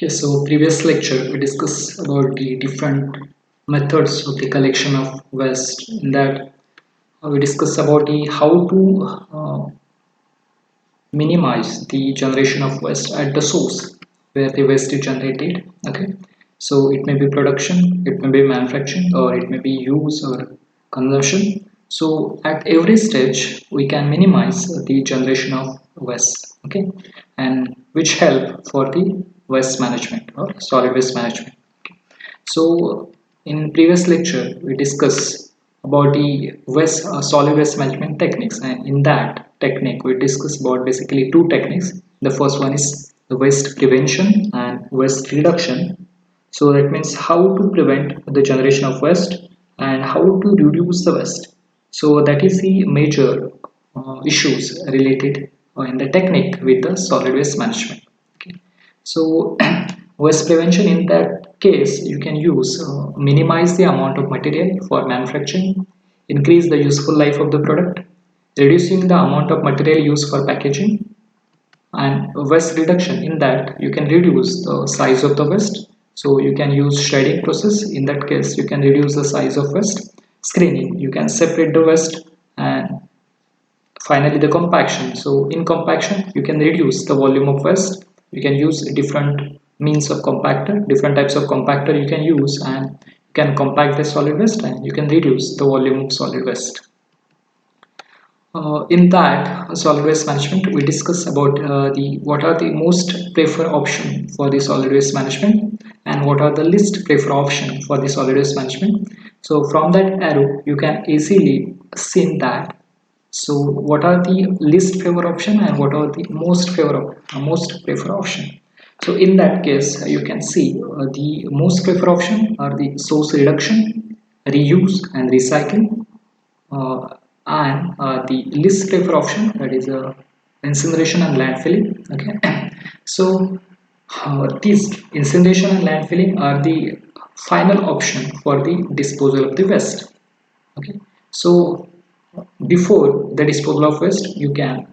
Okay, so previous lecture we discussed about the different methods of the collection of waste. In that we discussed about the how to minimize the generation of waste at the source where the waste is generated. Okay, so it may be production, it may be manufacturing, or it may be use or consumption. So at every stage we can minimize the generation of waste. Okay, and which help for the waste management or solid waste management. So in previous lecture we discussed about the solid waste management techniques, and in that technique we discussed about basically two techniques. The first one is the waste prevention and waste reduction. So that means how to prevent the generation of waste and how to reduce the waste. So that is the major issues related in the technique with the solid waste management. Okay. So waste prevention, in that case you can use minimize the amount of material for manufacturing, increase the useful life of the product, reducing the amount of material used for packaging. And waste reduction, in that you can reduce the size of the waste, so you can use shredding process. In that case you can reduce the size of waste. Screening, you can separate the waste. And finally the compaction, so in compaction you can reduce the volume of waste. You can use different means of compactor, different types of compactor you can use, and you can compact the solid waste and you can reduce the volume of solid waste. In that solid waste management we discuss about the what are the most preferred option for the solid waste management and what are the least preferred option for the solid waste management. So from that arrow you can easily see that, so what are the least favor option and what are the most preferred option. So in that case you can see the most preferred option are the source reduction, reuse and recycling, and the least preferred option, that is incineration and landfilling. Okay. So these incineration and landfilling are the final option for the disposal of the waste. Okay. So before the disposal of waste you can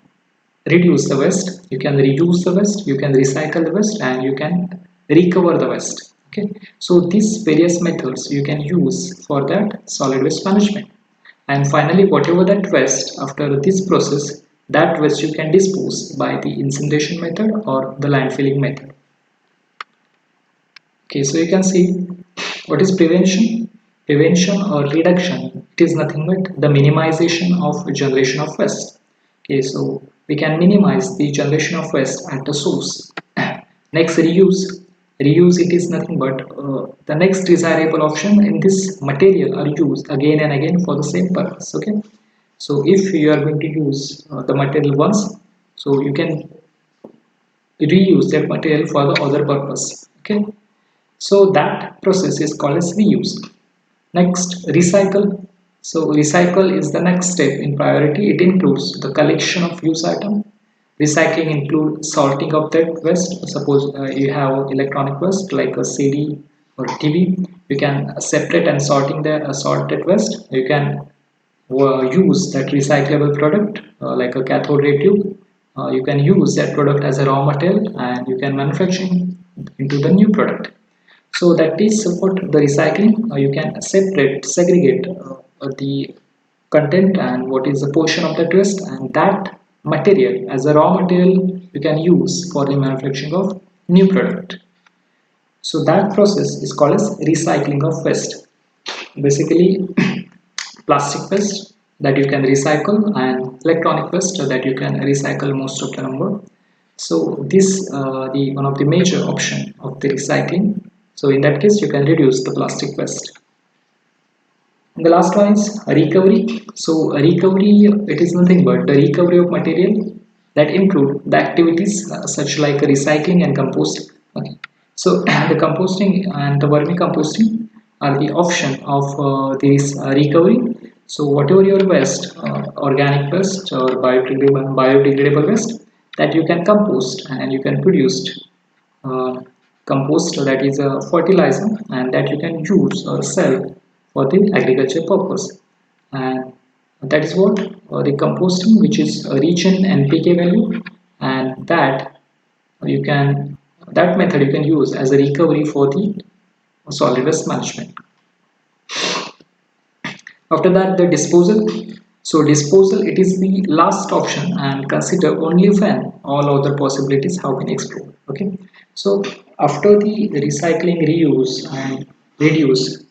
reduce the waste, you can reuse the waste, you can recycle the waste, and you can recover the waste. Okay. So these various methods you can use for that solid waste management. And finally whatever that waste after this process, that waste you can dispose by the incineration method or the landfilling method. Okay, so you can see what is prevention. Prevention or reduction, it is nothing but the minimization of generation of waste. Okay, so we can minimize the generation of waste at the source. Next, reuse. Reuse, it is nothing but the next desirable option in this material are used again and again for the same purpose. Okay, so if you are going to use the material once, so you can reuse that material for the other purpose. Okay, so that process is called as reuse. Next, recycle. So recycle is the next step in priority. It includes the collection of used item. Recycling includes sorting of that waste. Suppose you have electronic waste like a CD or TV. You can separate and sort that waste. You can use that recyclable product like a cathode ray tube. You can use that product as a raw material and you can manufacture into the new product. So that is what the recycling. You can segregate the content and what is the portion of that waste, and that material as a raw material you can use for the manufacturing of new product. So that process is called as recycling of waste. Basically, plastic waste that you can recycle and electronic waste that you can recycle most of the number. So this the one of the major option of the recycling. So in that case you can reduce the plastic waste. And the last one is recovery. So recovery, it is nothing but the recovery of material that include the activities such like recycling and composting. Okay. So the composting and the vermicomposting are the option of this recovery. So whatever your waste, organic waste or biodegradable waste, that you can compost and you can produce uh, compost, that is a fertilizer, and that you can use or sell for the agriculture purpose. And that is what the composting, which is rich in NPK value, and that you can that method you can use as a recovery for the solid waste management. After that, the disposal. So disposal, it is the last option and consider only when all other possibilities have been explored. Okay. So after the recycling, reuse and reduce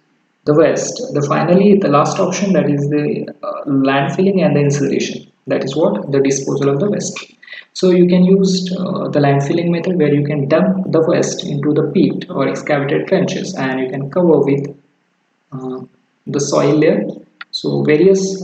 the waste, the finally the last option, that is the landfilling and the incineration. That is what the disposal of the waste. So you can use the landfilling method, where you can dump the waste into the pit or excavated trenches, and you can cover with uh, the soil layer. So various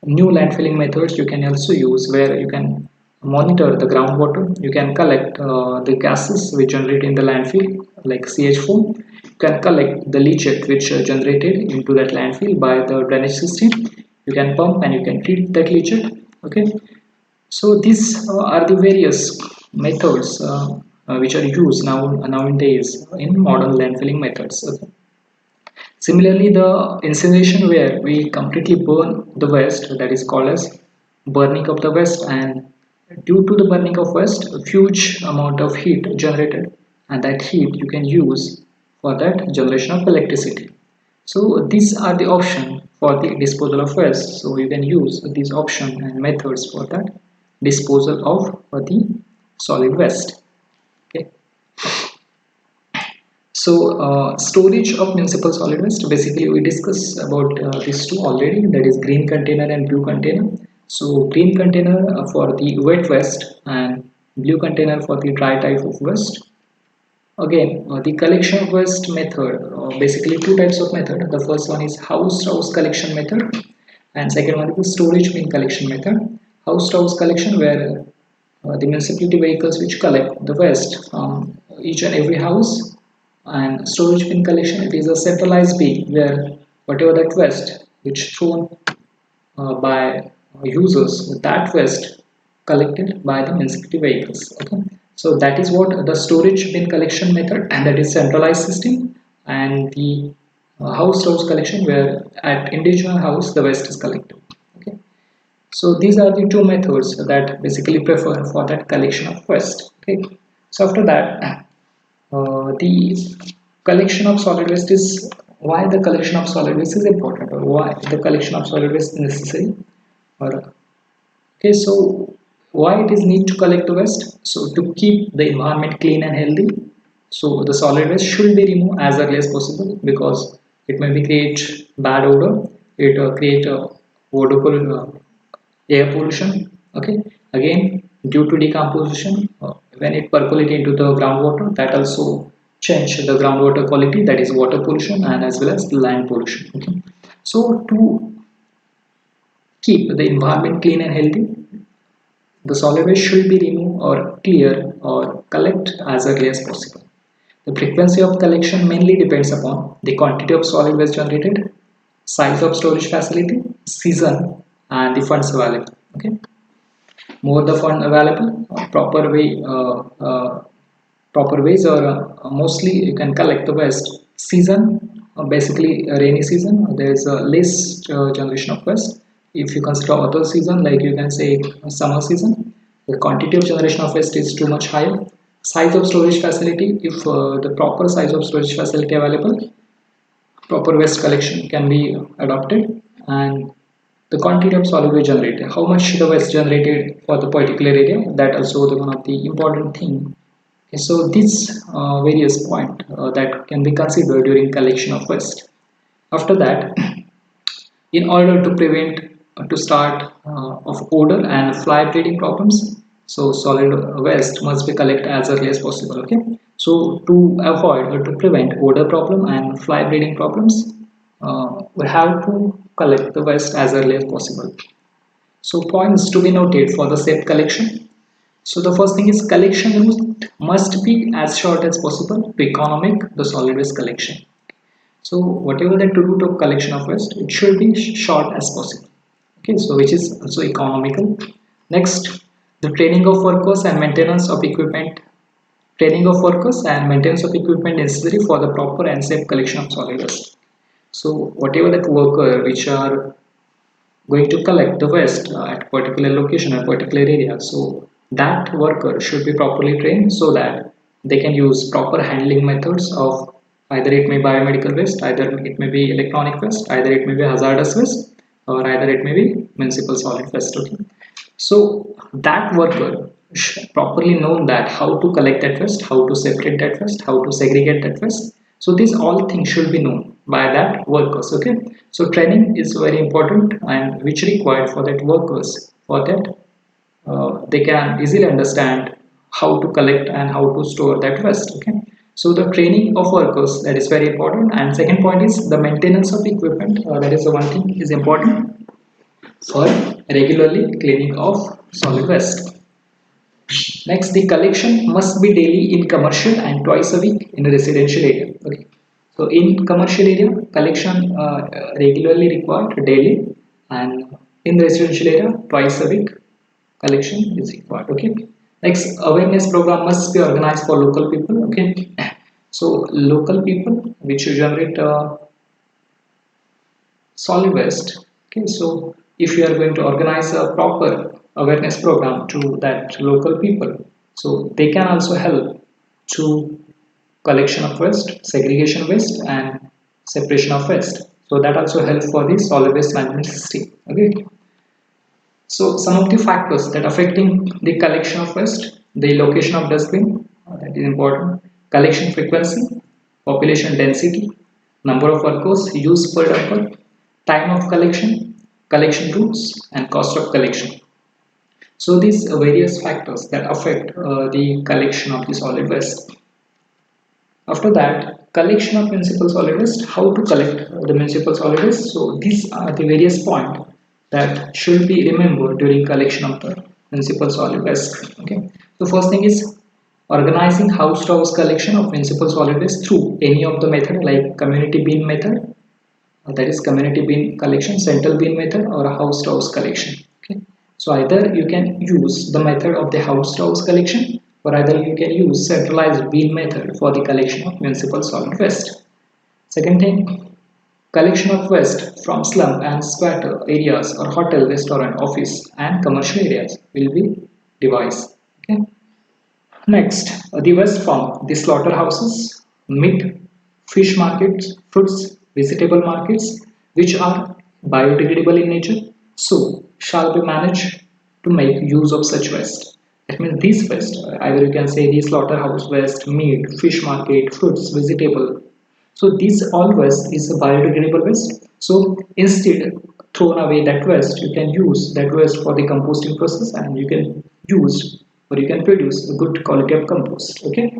new landfilling methods you can also use, where you can monitor the groundwater, you can collect the gases which generate in the landfill like CH4, you can collect the leachate which generated into that landfill by the drainage system, you can pump and you can treat that leachate. Okay, so these are the various methods which are used nowadays in modern landfilling methods. Okay. Similarly, the incineration, where we completely burn the waste, that is called as burning of the waste, and due to the burning of waste, a huge amount of heat generated, and that heat you can use for that generation of electricity. So these are the options for the disposal of waste. So you can use these options and methods for that disposal of the solid waste. Okay. So, storage of municipal solid waste. Basically, we discussed about these two already. That is green container and blue container. So, green container for the wet waste and blue container for the dry type of waste. Again, the collection of waste method. Basically, two types of method. The first one is house-to-house collection method, and second one is the storage bin collection method. House-to-house collection, where the municipality vehicles which collect the waste from each and every house, and storage bin collection, it is a centralized bin where whatever that waste which thrown by users, that waste collected by the municipality vehicles. Okay, so that is what the storage bin collection method, and that is centralized system, and the house to house collection, where at individual house the waste is collected. Okay, so these are the two methods that basically prefer for that collection of waste. Okay, so after that, the collection of solid waste is, why the collection of solid waste is important, or why the collection of solid waste is necessary, or okay, so why it is need to collect the waste. So to keep the environment clean and healthy, so the solid waste should be removed as early as possible, because it may be create bad odor, it create air pollution. Okay, again, due to decomposition, when it percolate into the groundwater, that also change the groundwater quality, that is water pollution, and as well as the land pollution. Okay, so to keep the environment clean and healthy, the solid waste should be removed or clear or collect as early as possible. The frequency of collection mainly depends upon the quantity of solid waste generated, size of storage facility, season, and the funds available. Okay, more the fund available, proper ways, or mostly you can collect the waste. Season, basically a rainy season, there is a less generation of waste. If you consider other season, like you can say summer season, the quantity of generation of waste is too much higher. Size of storage facility, if the proper size of storage facility available, proper waste collection can be adopted. And the quantity of solid waste generated, how much the waste generated for the particular area, that also the one of the important thing. Okay, so these various point that can be considered during collection of waste. After that, in order to prevent to start of odor and fly breeding problems, so solid waste must be collected as early as possible. Okay, so to avoid or to prevent odor problem and fly breeding problems, we have to collect the waste as early as possible. So points to be noted for the safe collection. So the first thing is, collection route must be as short as possible to economic the solid waste collection. So whatever the route of collection of waste, it should be short as possible. Okay, so which is also economical. Next, the training of workers and maintenance of equipment. Training of workers and maintenance of equipment necessary for the proper and safe collection of solid waste. So whatever that worker which are going to collect the waste at particular location or particular area, so that worker should be properly trained, so that They can use proper handling methods of either it may biomedical waste, either it may be electronic waste, either it may be hazardous waste, or either it may be municipal solid waste. Okay, so that worker properly known that how to collect that waste, how to separate that waste, how to segregate that waste. So these all things should be known by that workers. Okay, so training is very important and which required for that workers for that they can easily understand how to collect and how to store that waste. Okay, so the training of workers, that is very important. And second point is the maintenance of equipment, that is the one thing is important for regularly cleaning of solid waste. Next, the collection must be daily in commercial and twice a week in a residential area. Okay, so in commercial area collection regularly required daily, and in residential area twice a week collection is required. Okay, next, awareness program must be organized for local people. Okay, so local people which generate solid waste. Okay, so if you are going to organize a proper awareness program to that local people, so they can also help to collection of waste, segregation waste, and separation of waste. So that also helps for the solid waste management system. Okay, so some of the factors that affecting the collection of waste, the location of dustbin, that is important, collection frequency, population density, number of workers used per dumper, time of collection, collection routes, and cost of collection. So these are various factors that affect the collection of the solid waste. After that, collection of municipal solid waste, how to collect the municipal solid waste. So these are the various points that should be remembered during collection of the municipal solid waste. Okay. So first thing is organizing house to house collection of municipal solid waste through any of the method like community bin method, that is community bin collection, central bin method, or a house to house collection. Okay. So either you can use the method of the house to house collection, or either you can use centralized bin method for the collection of municipal solid waste. Second thing, collection of waste from slum and squatter areas or hotel, restaurant, office, and commercial areas will be devised. Okay. Next, the waste from the slaughterhouses, meat, fish markets, fruits, vegetable markets, which are biodegradable in nature, so shall be managed to make use of such waste. That means these waste, either you can say the slaughterhouse waste, meat, fish market, fruits, vegetable. So these all waste is a biodegradable waste. So instead thrown away that waste, you can use that waste for the composting process, and you can use or you can produce a good quality of compost. Okay,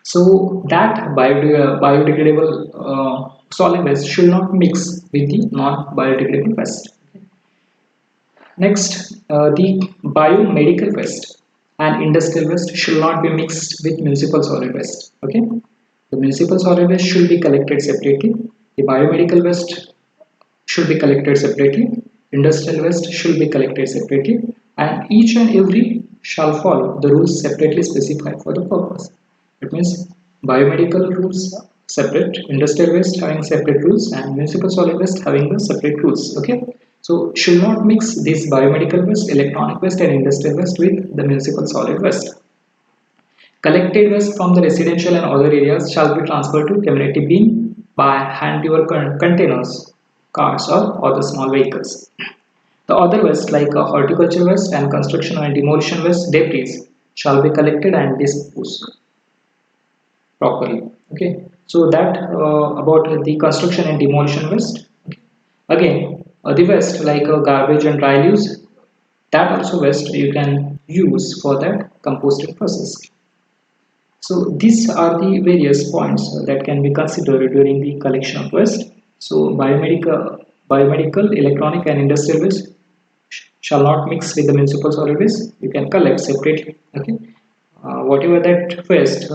so that biodegradable solid waste should not mix with the non-biodegradable waste. Next, the biomedical waste and industrial waste should not be mixed with municipal solid waste. Okay, the municipal solid waste should be collected separately. The biomedical waste should be collected separately. Industrial waste should be collected separately, and each and every shall follow the rules separately specified for the purpose. It means biomedical rules separate, industrial waste having separate rules, and municipal solid waste having the separate rules. Okay, so should not mix this biomedical waste, electronic waste, and industrial waste with the municipal solid waste. Collected waste from the residential and other areas shall be transferred to community bin by hand-delivered containers, cars, or other small vehicles. The other waste like horticulture waste and construction and demolition waste debris shall be collected and disposed properly. Okay, so that about the construction and demolition waste. Okay. Again, the waste like garbage and dry leaves, that also waste you can use for that composting process. So these are the various points that can be considered during the collection of waste. So biomedical, electronic, and industrial waste shall not mix with the municipal solid waste. You can collect separately. Okay, whatever that waste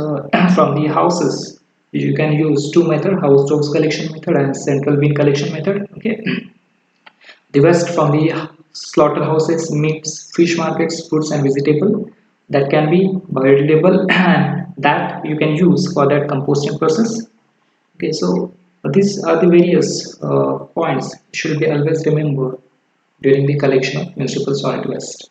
from the houses, you can use two method: house to house collection method and central bin collection method. Okay, the waste from the slaughterhouses, meats, fish markets, fruits, and vegetable, that can be biodegradable and that you can use for that composting process. Okay, so these are the various points should be always remembered during the collection of municipal solid waste.